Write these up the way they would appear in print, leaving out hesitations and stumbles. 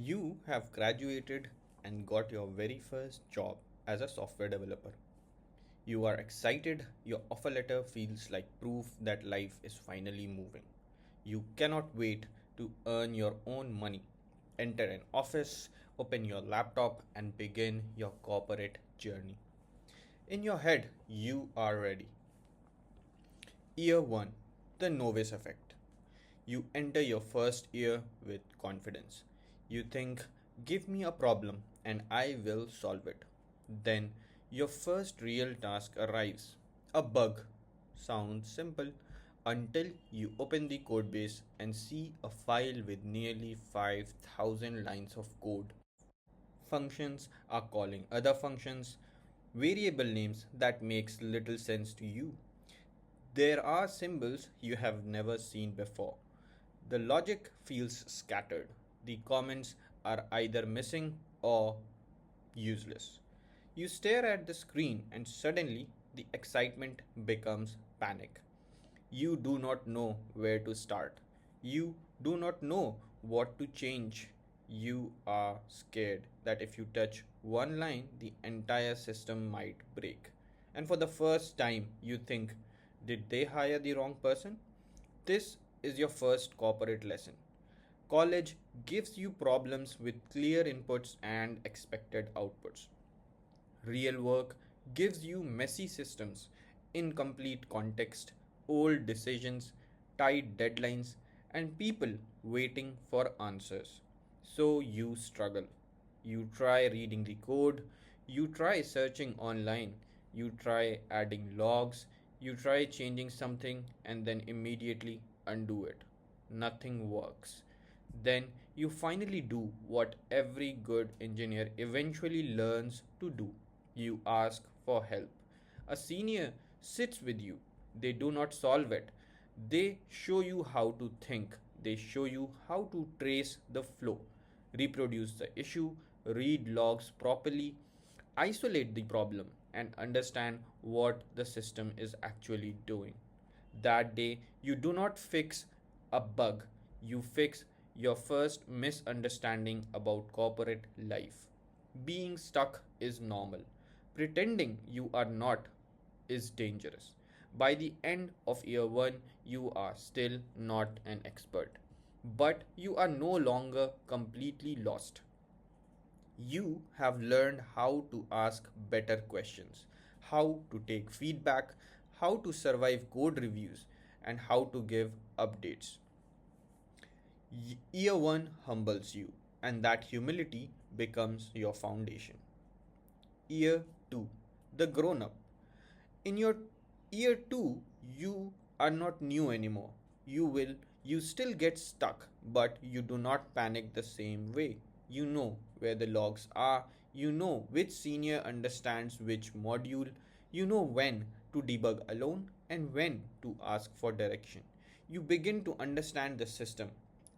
You have graduated and got your very first job as a software developer. You are excited, your offer letter feels like proof that life is finally moving. You cannot wait to earn your own money, enter an office, open your laptop, and begin your corporate journey. In your head, you are ready. Year 1, the novice effect. You enter your first year with confidence. You think, give me a problem and I will solve it. Then your first real task arrives. A bug. Sounds simple until you open the codebase and see a file with nearly 5,000 lines of code. Functions are calling other functions, variable names that makes little sense to you. There are symbols you have never seen before. The logic feels scattered. The comments are either missing or useless. You stare at the screen and suddenly the excitement becomes panic. You do not know where to start. You do not know what to change. You are scared that if you touch one line, the entire system might break. And for the first time, you think, did they hire the wrong person? This is your first corporate lesson. College gives you problems with clear inputs and expected outputs. Real work gives you messy systems, incomplete context, old decisions, tight deadlines, and people waiting for answers. So you struggle. You try reading the code, you try searching online, you try adding logs, you try changing something and then immediately undo it. Nothing works. Then you finally do what every good engineer eventually learns to do. You ask for help. A senior sits with you. They do not solve it. They show you how to think. They show you how to trace the flow, reproduce the issue, read logs properly, isolate the problem, and understand what the system is actually doing. That day, you do not fix a bug, you fix your first misunderstanding about corporate life. Being stuck is normal. Pretending you are not is dangerous. By the end of year 1, you are still not an expert. But you are no longer completely lost. You have learned how to ask better questions, how to take feedback, how to survive code reviews, and how to give updates. Year 1 humbles you, and that humility becomes your foundation. Year 2, the grown up. In your year 2, you are not new anymore. You still get stuck, but you do not panic the same way. You know where the logs are, you know which senior understands which module, you know when to debug alone and when to ask for direction. You begin to understand the system,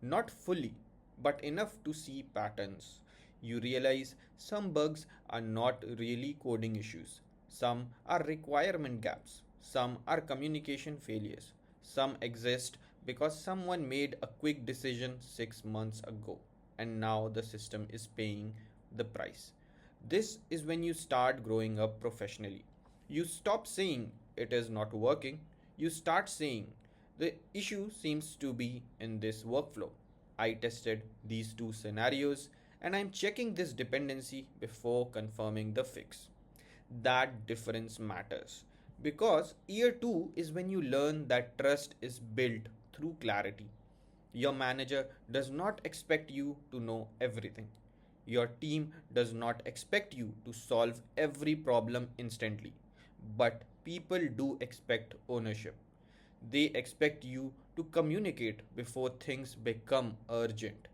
not fully, but enough to see patterns. You realize some bugs are not really coding issues, some are requirement gaps, some are communication failures, some exist because someone made a quick decision 6 months ago and now the system is paying the price. This is when you start growing up professionally. You stop saying it is not working, you start saying the issue seems to be in this workflow. I tested these two scenarios and I'm checking this dependency before confirming the fix. That difference matters because year 2 is when you learn that trust is built through clarity. Your manager does not expect you to know everything. Your team does not expect you to solve every problem instantly. But people do expect ownership. They expect you to communicate before things become urgent.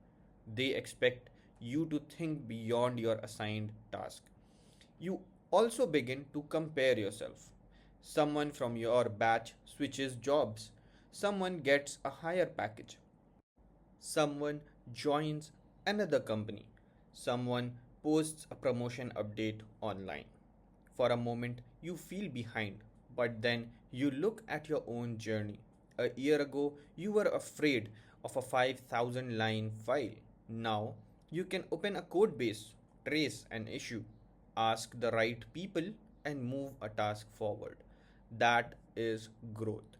They expect you to think beyond your assigned task. You also begin to compare yourself. Someone from your batch switches jobs. Someone gets a higher package. Someone joins another company. Someone posts a promotion update online. For a moment, you feel behind, but then you look at your own journey. A year ago, you were afraid of a 5,000 line file. Now, You can open a code base, trace an issue, ask the right people, and move a task forward. That is growth.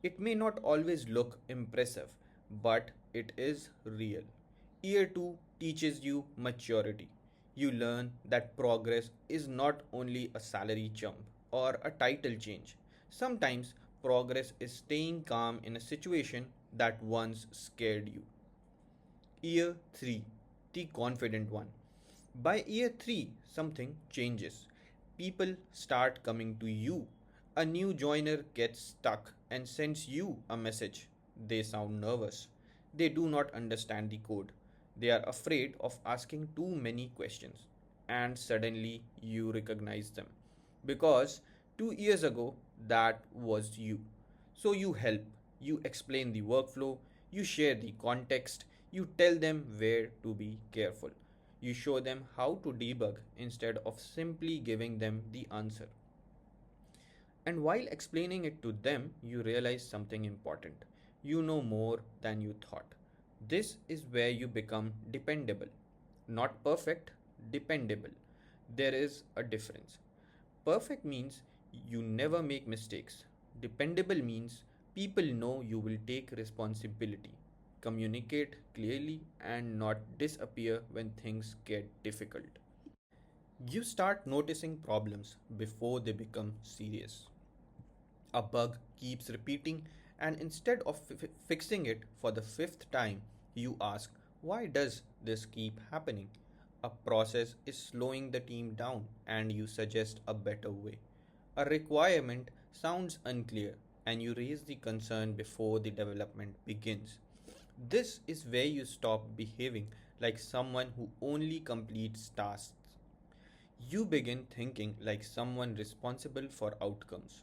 It may not always look impressive, but it is real. Year 2 teaches you maturity. You learn that progress is not only a salary jump or a title change. Sometimes progress is staying calm in a situation that once scared you. Year 3, the confident one. By year 3, something changes. People start coming to you. A new joiner gets stuck and sends you a message. They sound nervous. They do not understand the code. They are afraid of asking too many questions. And suddenly you recognize them. Because 2 years ago, that was you. So you help, you explain the workflow, you share the context, you tell them where to be careful. You show them how to debug instead of simply giving them the answer. And while explaining it to them, you realize something important. You know more than you thought. This is where you become dependable. Not perfect, dependable. There is a difference. Perfect means you never make mistakes. Dependable means people know you will take responsibility, communicate clearly, and not disappear when things get difficult. You start noticing problems before they become serious. A bug keeps repeating, and instead of fixing it for the fifth time, you ask, why does this keep happening? A process is slowing the team down, and you suggest a better way. A requirement sounds unclear, and you raise the concern before the development begins. This is where you stop behaving like someone who only completes tasks. You begin thinking like someone responsible for outcomes.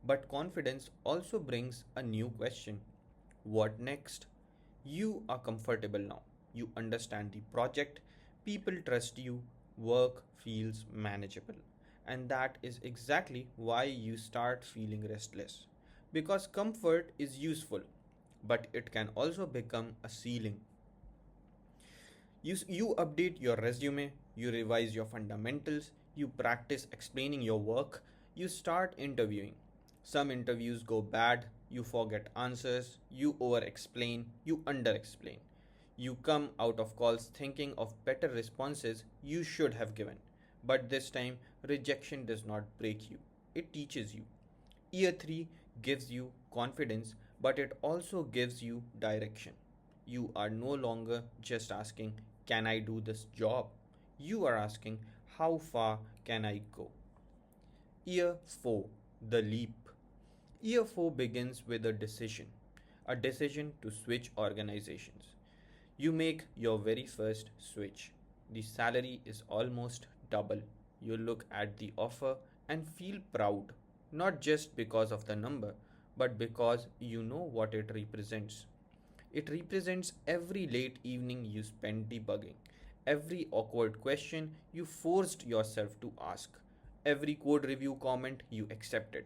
But confidence also brings a new question. What next? You are comfortable now. You understand the project, people trust you, work feels manageable. And that is exactly why you start feeling restless. Because comfort is useful, but it can also become a ceiling. You update your resume, you revise your fundamentals, you practice explaining your work, you start interviewing. Some interviews go bad, you forget answers, you over explain, you under explain. You come out of calls thinking of better responses you should have given. But this time, rejection does not break you, it teaches you. Year 3 gives you confidence, but it also gives you direction. You are no longer just asking, can I do this job? You are asking, how far can I go? Year 4, the leap. Year 4 begins with a decision to switch organizations. You make your very first switch. The salary is almost double. You look at the offer and feel proud, not just because of the number, but because you know what it represents. It represents every late evening you spent debugging, every awkward question you forced yourself to ask, every code review comment you accepted,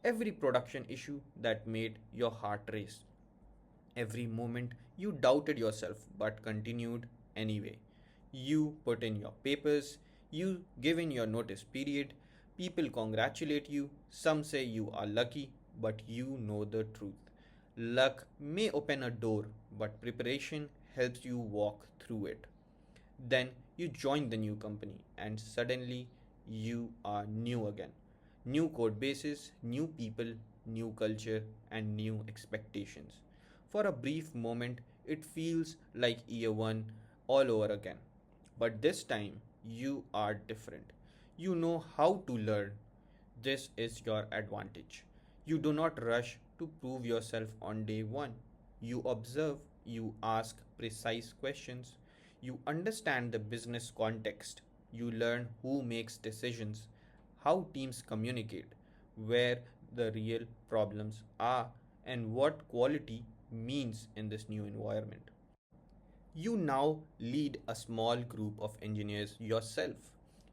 every production issue that made your heart race. Every moment you doubted yourself but continued anyway. You put in your papers, you give in your notice period, people congratulate you, some say you are lucky, but you know the truth. Luck may open a door, but preparation helps you walk through it. Then you join the new company, and suddenly you are new again. New code bases, new people, new culture, and new expectations. For a brief moment, it feels like year one all over again. But this time, you are different. You know how to learn. This is your advantage. You do not rush to prove yourself on day one. You observe, you ask precise questions, you understand the business context, you learn who makes decisions, how teams communicate, where the real problems are, and what quality means in this new environment. You now lead a small group of engineers yourself.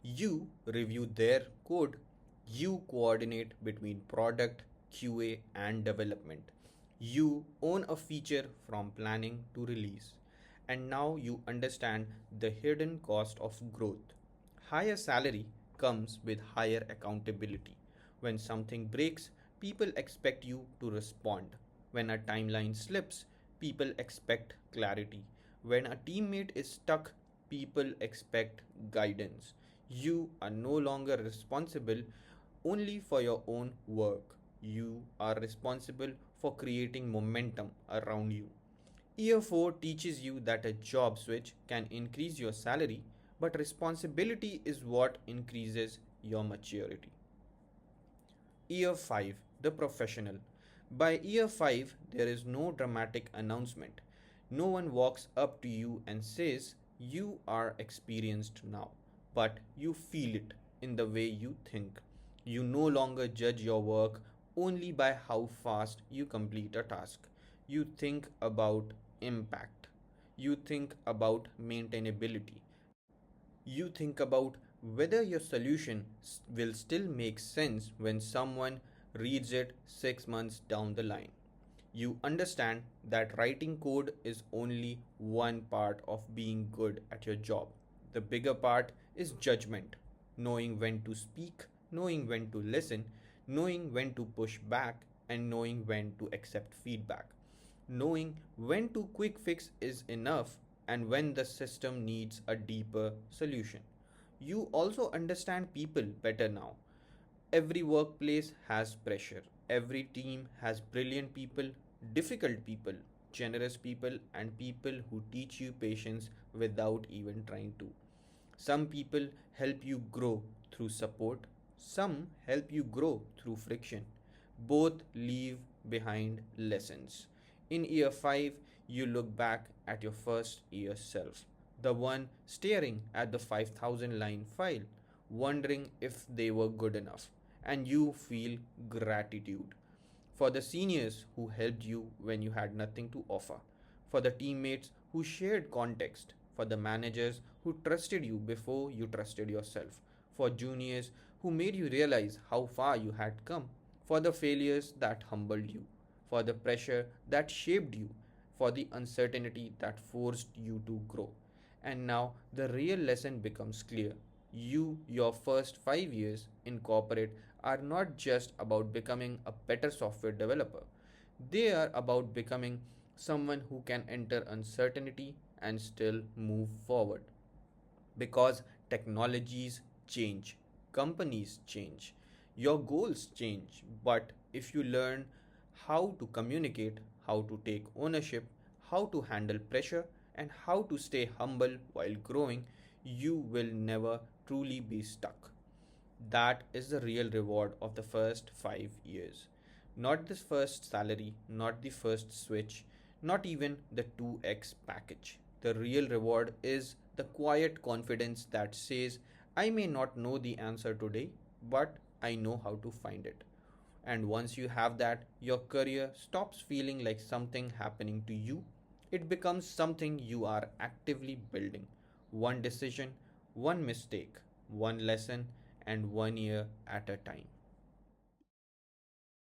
You review their code. You coordinate between product, QA, and development. You own a feature from planning to release. And now you understand the hidden cost of growth. Higher salary comes with higher accountability. When something breaks, people expect you to respond. When a timeline slips, people expect clarity. When a teammate is stuck, people expect guidance. You are no longer responsible only for your own work. You are responsible for creating momentum around you. Year 4 teaches you that a job switch can increase your salary, but responsibility is what increases your maturity. Year 5, the professional. By year 5, there is no dramatic announcement. No one walks up to you and says, "You are experienced now," but you feel it in the way you think. You no longer judge your work only by how fast you complete a task. You think about impact. You think about maintainability. You think about whether your solution will still make sense when someone reads it 6 months down the line. You understand that writing code is only one part of being good at your job. The bigger part is judgment, knowing when to speak, knowing when to listen, knowing when to push back, and knowing when to accept feedback, knowing when to quick fix is enough and when the system needs a deeper solution. You also understand people better now. Every workplace has pressure. Every team has brilliant people, difficult people, generous people, and people who teach you patience without even trying to. Some people help you grow through support, some help you grow through friction. Both leave behind lessons. In year 5, you look back at your first year self, the one staring at the 5,000 line file, wondering if they were good enough, and you feel gratitude for the seniors who helped you when you had nothing to offer, for the teammates who shared context, for the managers who trusted you before you trusted yourself, for juniors who made you realize how far you had come, for the failures that humbled you, for the pressure that shaped you, for the uncertainty that forced you to grow. And now the real lesson becomes clear. Your first 5 years in corporate are not just about becoming a better software developer, they are about becoming someone who can enter uncertainty and still move forward. Because technologies change, companies change, your goals change. But if you learn how to communicate, how to take ownership, how to handle pressure, and how to stay humble while growing, you will never truly be stuck. That is the real reward of the first 5 years. Not the first salary, not the first switch, not even the 2x package. The real reward is the quiet confidence that says, "I may not know the answer today, but I know how to find it." And once you have that, your career stops feeling like something happening to you. It becomes something you are actively building. One decision, one mistake, one lesson, and 1 year at a time.